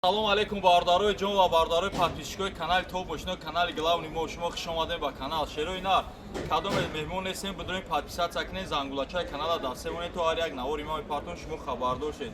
салом алейкум бардарои ҷон ва бардарои подписчикои канали Топ Мошино, канали Главни мо шумо хуш омадем ба канал. Шерои нар кадоме меҳмон нестем, бидурем подписатсия кунед, зангулачаи канала даст монед то ҳар як навори мо партон шумо хабардор шед.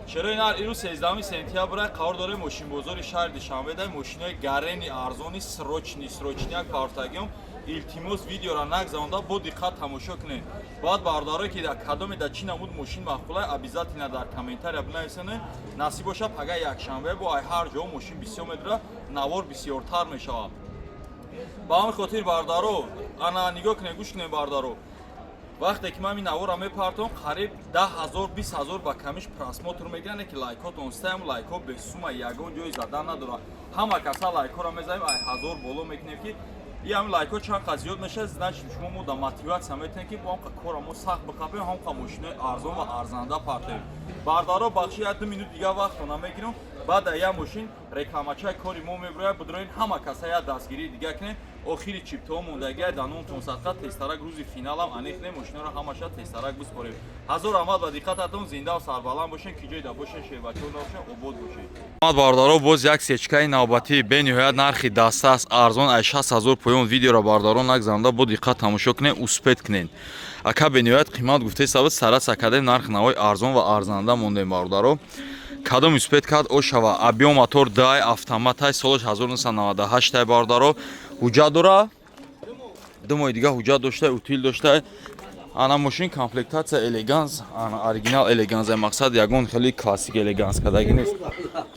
Шерои нар ирӯз 13 сентябр қарор дорем мошинбозори шаҳри Душанбеда мошинои гарени арзони срочняк партагиём илтимос видеора нагзанда бо диққат тамошо кунед. Баъд бардарои ки дар кадоме дар чӣ намуд мошин махкулай обязательно дар комментария бинависонед. Насиб боша пага якшанбе бо ай ҳар ҷо мошин бисёр медура навор бисёртар мешавад. Ба ҳамин хотир бардаро ана нигоҳ кунед, гӯш кунед бардаро. Вақте ки ман ин навора мепартом қариб 10,000-20,000 ба камиш просмотр мегиранд ки лайкотон стаем лайко бесума ягон ҷои задан надора. Ҳама каса лайкора мезанем ай 1000 боло мекунем ки и ҳамин лайко чанд қа зиёд мешавад, значит шумо мо да мотиватсия метавонем ки бо ҳамқа кора мо сахт бихапем, ҳамқа мошинои арзон ва арзанда партем. Бардаро бахши 1-2 минут дига вақтона мегирам. Баъд я мошин рекламачаи кори мо мебурояд, бидроин ҳама каса я дастгирии дига кунем. Охири чиптаҳо мондагия дар 9 садқа тестарак рӯзи финалам анихнем, мошинаро ҳамаша тестарак биспорем. ҳазор раҳмат ва диққататон, зинда ва сарбаланд бошед, ки ҷойда бошед, шевачо бошед, обод бошед. Бардаро боз як сечкаи навбатии бениҳоят нархи дастаст арзон ай 60,000 поён видеоро бардаро нагзанда бо диққат тамошо кунед, успед кунед. Ака бениҳоят қимат гуфтаи сабат сарат сакадем нарх навои арзон ва арзанда мондем бардаро. Кадом успед кад ошава объем мотор дай автоматай солаш 1998 тай бардаро ҳуҷҷат дора. Думои дига ҳуҷҷат дошта, утил дошта. Ана мошин комплектация элеганс, ана оригинал элеганс, мақсад ягон хели классик элеганс кадаги нест.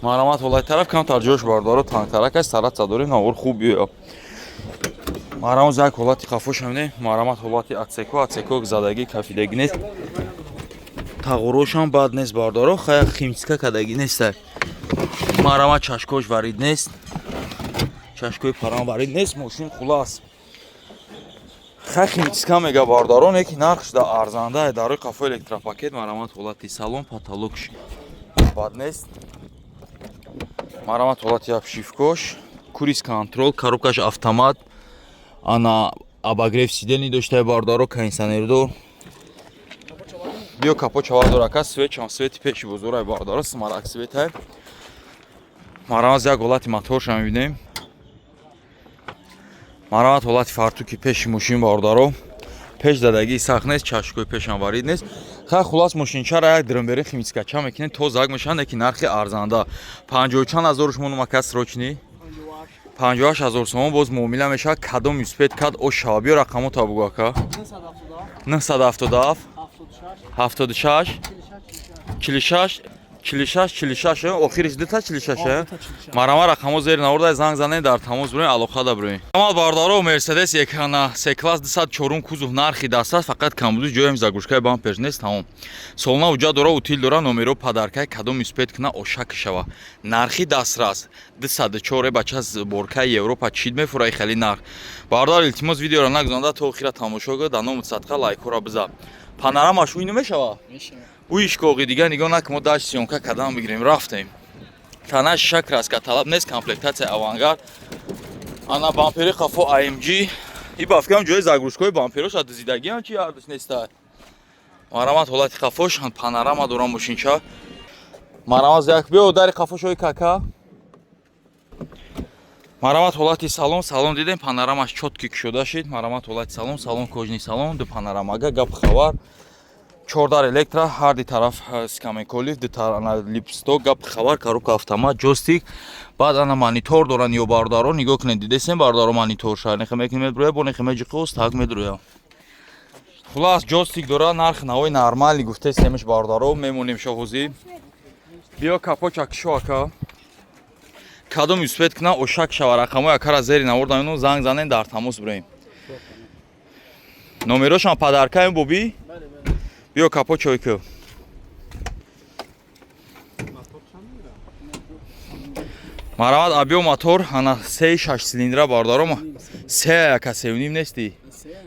Марамат волай тараф кам тарҷош бардаро тангтарак аст, сарат задори навор хуб биё. Марамат зак ҳолати қафош ҳамне, марамат ҳолати атсеко задаги кафидаги нест. Тағурошам бад нест бардаро, хая химчиска кадаги нест. Марамат чашкош варид нест. Чашкои парам варид нест, мошин хулас. Хай химчиска мега бардаро, неки нархш да арзанда, дарои қафо электропакет, марамат ҳолати салон, потолокш бад нест. Марамат ҳолати обшивкош, круиз контрол, коробкаш автомат, ана обогрев сидени доштай бардаро, кондиционердор. Биё капо чавардор ака светчам свети пеши бузурай бардаро, смарак светай. Марамат як ҳолати моторшам мебинем. Марамат ҳолати фартуки пеши мошин бардаро. Пеш задагии сахт нест, чашкои пешам варид нест. Хай хулас мошинчара як дрымбери химчискача мекунем то зак мешавад, ки нархи арзанда. 50 чанд ҳазорш монум ака срочни. 58,000 сомон боз муомила мешавад. Кадом успед кад ошава биё рақамо та бугу ака. 977 76 46 охириш 246 марама рақамо зери наворда занг занед дар тамос бурем алоқа да бурем. Амал бардаро Мерседес екана се класс 204 кузов нархи дастаст, фақат камбуди ҷоям загушкаи бампер нест тамом. Солна ҳуҷҷат дора, утил дора, номеро падаркай кадом успед кна ошак шава. Нархи дастрас 204 бача сборкаи Европа чид мефурай хели нарх. Бардар илтимос видеоро нагзанда то охира тамошо кунед, дар номи садқа лайкора биза. Панорамаш уйну мешава? Мешава. У ишкоғи дига нигоҳ накун, мо дашт сёнка кадам бигирем рафтем. Тана шиша краска талаб нест, комплектация авангард. Ана бампери қафо AMG. И бафкам ҷои загрузкои бамперош дизидагиам чи ардиш неста. Марамат ҳолати қафош, панорама дорам мошинча. Марамат як биё дари қафошои кака. Марамат ҳолати салон дидем, панорамаш чотки кушода шид. Марамат ҳолати салон кожни салон, ду панорамага гап хабар. 14 электро, ҳарди тараф скамеколиф, ду тараф липсток, гап хабар, коробка автомат, ҷойстик. Баъд ана монитор доран ё бардаро, нигоҳ кунед дидесем бардаро монитор ша, нехе мекунем медуроя, бо нехе меҷиқос так медуроя. Хулас ҷойстик дора, нарх навои нормали гуфте семеш бардаро, мемонем шоҳузи. Биё капо чакишо ака. Кадом успед кна ошак шава, рақамо якара зери навордам, ину занг занен дар тамос бурем. Номерошам падаркаем боби? Биё капо чойкӯ. Марамат объем мотор ана 3.6 силиндра бардаро 3 ака 3.5 нести.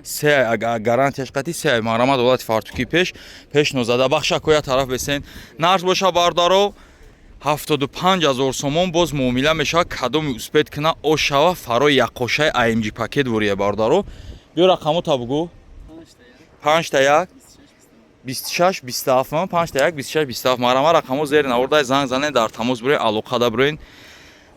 3 гарантияш қати 3 марамат ҳолати фартуки пеш нозада бахша коя тараф бесен. Нарх боша бардаро 75,000 сомон боз муомила мешава, кадоми успед кна ошава фарои яқошаи AMG пакет вория бардаро. Биё рақамо табугу 5 та 1 26 27 ман 5 та 1 26 27 марама рақамо зери наворда занг занед дар тамос бурен алоқада бурен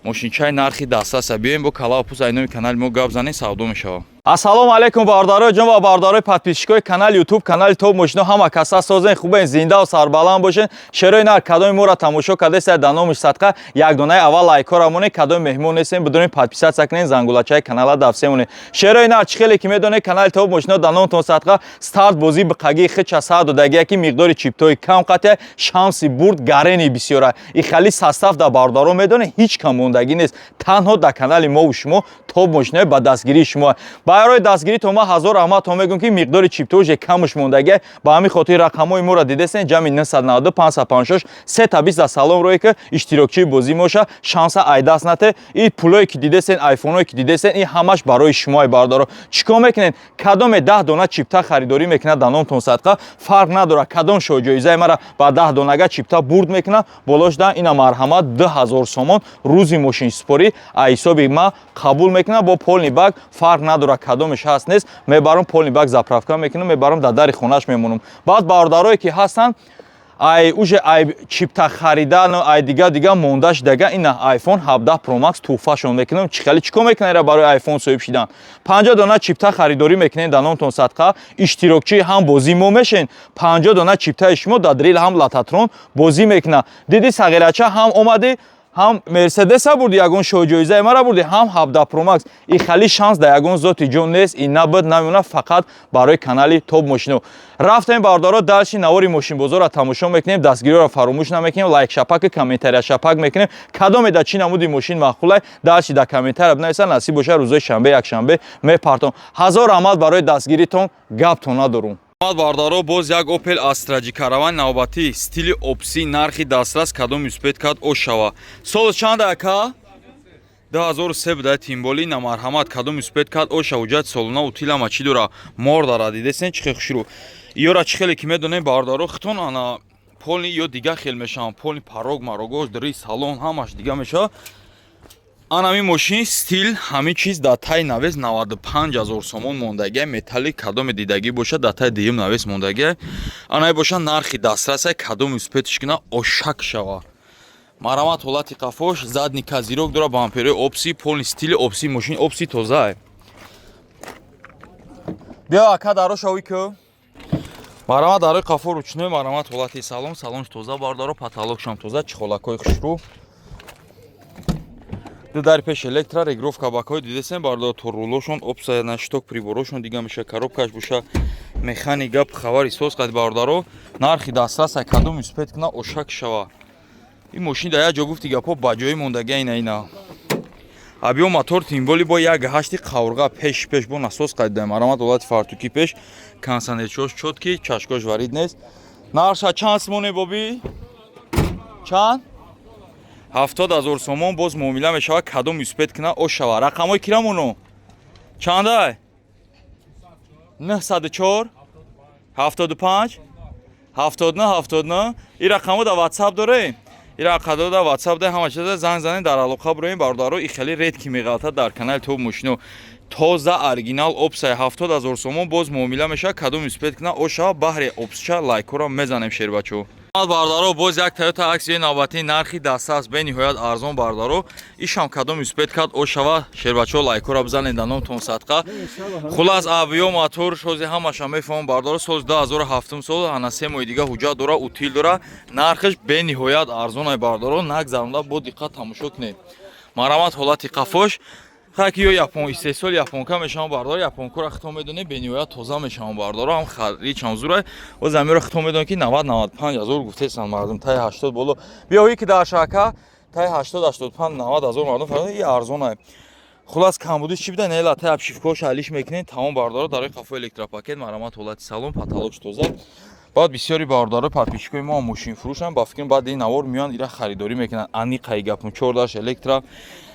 мошинчаи нархи дастраса биёем бо калав пус айноми канали мо гап занем савдо мешавад. Ассалому алайкум бардорҳо ҷон ва бардорҳои подписчикои канали YouTube канали Тоб мошино ҳама каса созен хубен зинда ва сарбаланд бошен. Шерои нар кадоми моро тамошо кардеса дар номи садқа як донаи аввал лайкора моне кадоми меҳмон нестем бидонем подписатсия кунем зангулачаи канала давсе моне. Шерои нар чӣ хеле ки медоне канали Тоб мошино дар номтон садқа старт бозӣ биқаги хича сад додагия ки миқдори чиптои кам қатя шамси бурд гарени бисёра и хали состав дар бардоро медоне ҳеҷ кам мондагӣ нест танҳо дар канали мо шумо Тоб мошино ба дастгирии шумо барои дастгирӣ то ма ҳазор раҳмат то мегӯям ки миқдори чиптоуже камуш мондагия ба ҳамин хотир рақамҳои моро дидесен ҷамъи 992 556 320 дар салон рое ки иштирокчии бозӣ моша шанса айдаст нате и пулое ки дидесен айфоное ки дидесен и ҳамаш барои шумои бардоро чикор мекунед кадоме 10 дона чипта харидорӣ мекунад дар номтон садқа фарқ надорад кадом шоҳ-ҷоизаи мара ба 10 донага чипта бурд мекунад болош дан ина марҳамат 2000 сомон рӯзи мошинсупорӣ аз ҳисоби ма қабул мекунад бо полни баг фарқ надорад кадомеш ҳаст нест мебарам полни баг заправка мекунам мебарам дар дари хонаш мемонам баъд бародарое ки ҳастанд ай уже ай чипта харидан ай дига мондаш дага ина iPhone 17 Pro Max туҳфашон мекунам чихали чикор мекунара барои iPhone соҳиб шидан 50 дона чипта харидорӣ мекунед дар номтон садқа иштирокчии ҳам бозӣ мо мешен 50 дона чиптаи шумо дар дрил ҳам лататрон бозӣ мекунад диди сағирача ҳам омади ҳам мерседеса бурди ягон шоҳ-ҷоизаи мара бурди ҳам 17 Pro Max и хали шанс дар ягон зоти ҷон нест и набуд намеона фақат барои канали Тоб мошино рафтем бардоро дарши навори мошинбозорро тамошо мекунем дастгириро фаромӯш намекунем лайк шапак комментария шапак мекунем кадоме дар чӣ намуди мошин махулай дарши дар комментария бинависа насиб боша рӯзои шанбе якшанбе мепартом ҳазор раҳмат барои дастгиритон гаптон надорум бардоро боз як Opel Astra G Caravan навбатӣ стили опси нархи дастрас кадом юспед кад ошава сол чанда ака 2003 буда тимболи на марҳамат кадом юспед кад оша уҷат солона утилама чӣ дора мор дара дидесен чихе хушру ёра чӣ хеле ки медонем бардоро хитон ана полни ё дига хел мешавам полни парог марогош дри салон ҳамаш дига мешава анами мошин стил ҳамин чиз дар таи навес 95000 сомон мондагия металли кадоме дидагӣ боша дар таи диюм навес мондагия анай боша нархи дастраса кадом юспетиш кина ошак шава марҳамат ҳолати қафош задни казирок дора бамперои опси полни стили опси мошин опси тозае биё ака даро шавӣ кӯ марҳамат дарои қафо ручной марҳамат ҳолати салон салонш тоза бардоро паталокшам тоза чихолакҳои хушрӯ дар пеш электро регировка бакҳои дидесен бардо торрулошон опса на шток приборошон дига меша коробкаш буша механика хабари соз қад бардаро нархи дастраса кадом юспед кина ошак шава ин мошин дар як ҷо гуфти гапо ба ҷои мондагия ина абиё мотор тимболи бо як ҳашти қаврға пеш бо насос қадида марҳамат ҳолати фартуки пеш консонатсионш чотки чашкош варид нест нарша чанд симоне боби чанд 70000 сомон боз муомила мешавад кадом юспед кина ошава рақамҳои кирамоно чандай 904 75 79 ин рақамҳо дар WhatsApp дорем ин рақамҳо дар WhatsApp да ҳама чиза занг занед дар алоқа буроем бародаро и хеле редки меғалтад дар канали Тоб мошино тоза оригинал опсай 70000 сомон боз муомила мешавад кадом юспед кина ошава баҳри опсча лайкора мезанем шербачо бардаро боз як Toyota Axio навбатии нархи дастас бениҳоят арзон бардаро ишам кадом юспед кад ошава шербачо лайкора бизанед дар номтон садқа хулас абиё мотор шози ҳамаша мефаҳмам бардаро соли 2007 сол ана 3 моҳи дига ҳуҷҷат дора утил дора нархиш бениҳоят арзонай бардаро нагзаронда бо диққат тамошо кунед марҳамат ҳолати қафош хаки ё япон истеҳсол японка мешавам бардор японкуро хитон медонем бениҳоят тоза мешавам бардоро ҳам харичам зурай о замиро хитон медонем ки 90-95 ҳазор гуфтесанд мардум таи 80 боло биёи ки дар шака таи 80-85 90 ҳазор мардум фармуданд и арзонае хулас камбудиш чӣ бида нела таи обшивкаош алиш мекунед тамом бардоро дарои қафо электропакет марҳамат ҳолати салон паталокш тоза баъд бисёри бардаро подписчикои мо мошин фурӯшанд ба фикрам баъд ин навор меоянд ира харидорӣ мекунанд аниқаи гапм 4 даш электро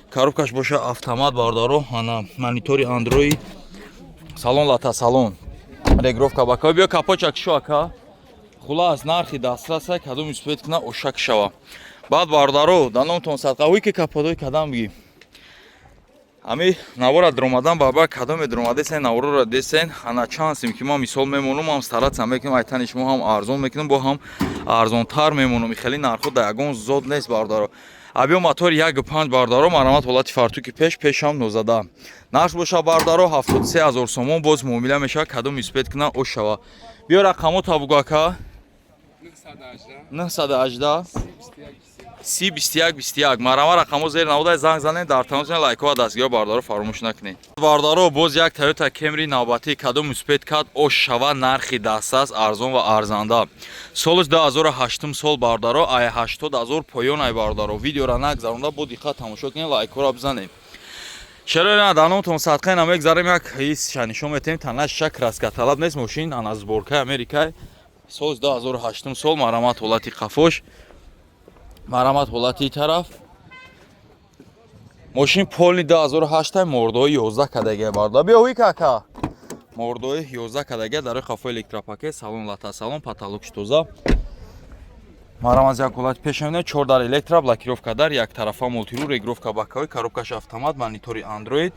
коробкаш боша автомат бардаро ана монитори андроид салон лата салон регировка бака биё капочак шо ака хулас нархи дастраса кадом юспед кина ошак шава баъд бардаро дар номтон садқа ҳуи ки каподои кадам биги ами навора дромадан баба кадоме дромаде сен наворора десен ана чансим ки ма мисол мемонум ам старатсам мекунам айтани шумо ҳам арзон мекунам бо ҳам арзонтар мемонум хеле нарху да ягон зод нест бардаро абиё мотор 1.5 бардаро марамат ҳолати фартуки пешам нозада нарх боша бардаро 73000 сомон боз муомила мешава кадом испед кунам ош шава биё рақамо табугака 918 3021 марама рақамо зер навода занг занен дар тамосин лайкова дастгиро бардаро фаромӯш накунед бардаро боз як Toyota Camry навбатии кадом испед кад ош шава нархи дастаст арзон ва арзанда солиш 2008 сол бардаро ай 80000 поён ай бардаро видеора нагзаронда бо диққат тамошо кунед лайкора бизанед чаро даномтон садқаи намегзарем як ҳис шанишон метем тана шак краска талаб нест мошин ана сборкаи Америкаи солиш 2008 сол марамат ҳолати қафош марамат ҳолати тараф мошин полни 2008 мордои 11 кадаги барда биёи кака мордои 11 кадаги дар қафои электропакет салон лата салон потолокш тоза марамат як ҳолати пешамине 4 дар электро блокировка дар як тарафа мултиру регировка бакаи коробкаш автомат монитори Android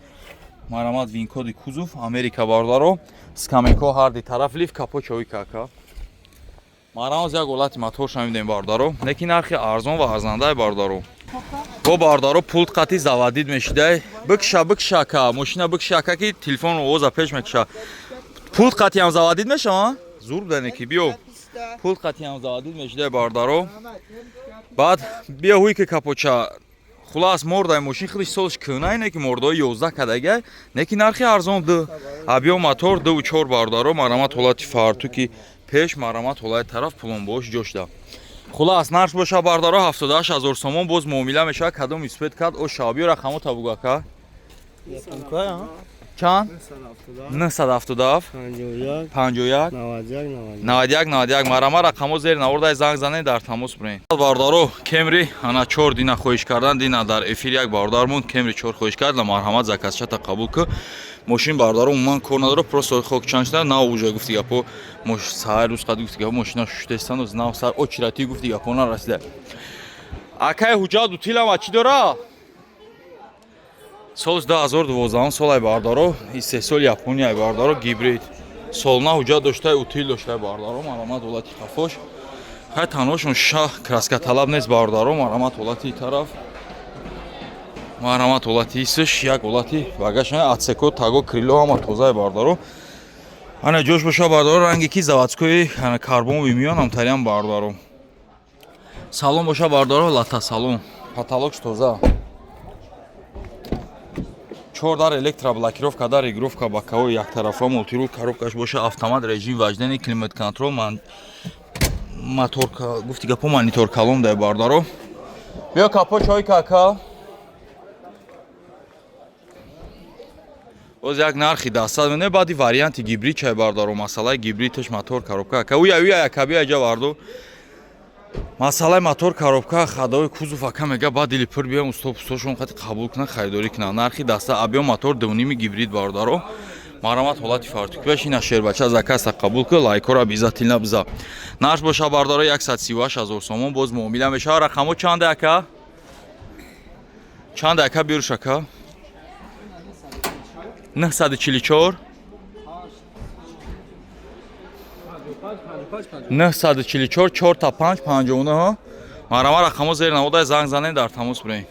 марамат винкоди кузов Америка бардаро скамейко ҳарди тараф лифт капочои кака марамаз як ҳолати мотор шамидем бардаро неки нархи арзон ва арзандаи бардаро бо бардаро пулт қати завадид мешидай бикша ка мошина бикша ка ки телефон овоза пеш мекиша пулт қати ҳам завадид мешава зур буда ки биё пулт қати ҳам завадид мешидай бардаро баъд биё ҳуи ки капоча хулас мордаи мошин худиш солиш кӯнай неки мордои 11 кадагай неки нархи арзон ду абиё мотор 2.4 бардаро марамат ҳолати фартуки пеш марамат ҳолати тараф пулонбош ҷошда хулас нарх боша бардаро 78000 сомон боз муомила мешава кадом испед кад ош шабиё рақамо табугака чанд 970 51 91 марама рақамо зер наворда занг занед дар тамос буред бардаро Camry ана 4 дина хоҳиш кардан дина дар эфир як бардар мон Camry 4 хоҳиш карда марҳамат закасчата қабул ку мошин бардаро умуман кор надоро просто хокчаншда на уже гуфти гапо мош сар рӯз қад гуфти гапо мошина шуштестан знав сар очирати гуфти гапо нарасида акай ҳуҷҷат утилама чӣ дора соли 2012 солай бардаро истеҳсоли Япония бардаро гибрид солна ҳуҷҷат доштаи утил доштаи бардаро марамат ҳолати қафош хай танҳошон ша краска талаб нест бардаро марамат ҳолати тараф марамат ҳолати исш як ҳолати багажа атсеко таго крило ҳама тозаи бардаро ана ҷош боша бардаро ранги ки заводскои карбонови миён ҳамтариам бардаро салон боша бардаро лата салон потолокш тоза 4 дар электроблокировка дар регировка бакаҳои яктарафа мултирул коробкаш боша автомат режим ваҷдани климат контрол мотор гуфти гапо монитор калон дай бардаро биё капо чой кака боз як нархи дастад не баъди варианти гибрид чай бардаро масъалаи гибридаш мотор коробка ка уя якаби аҷа барду масъалаи мотор коробка хадои кузов ака мега баъд дили пур биям устошон қати қабул кунан харидорӣ кунан нархи даста абиё мотор 2.5 гибрид бардаро марамат ҳолати фартуки баш ина шербача закаста қабул ку лайкора обязательно биза нарх боша бардаро 138000 сомон боз муомила мешава рақамо чанд ака биёрш ака 944 944 4 та 5 59 марама рақамо зер навода занг занед дар тамос буред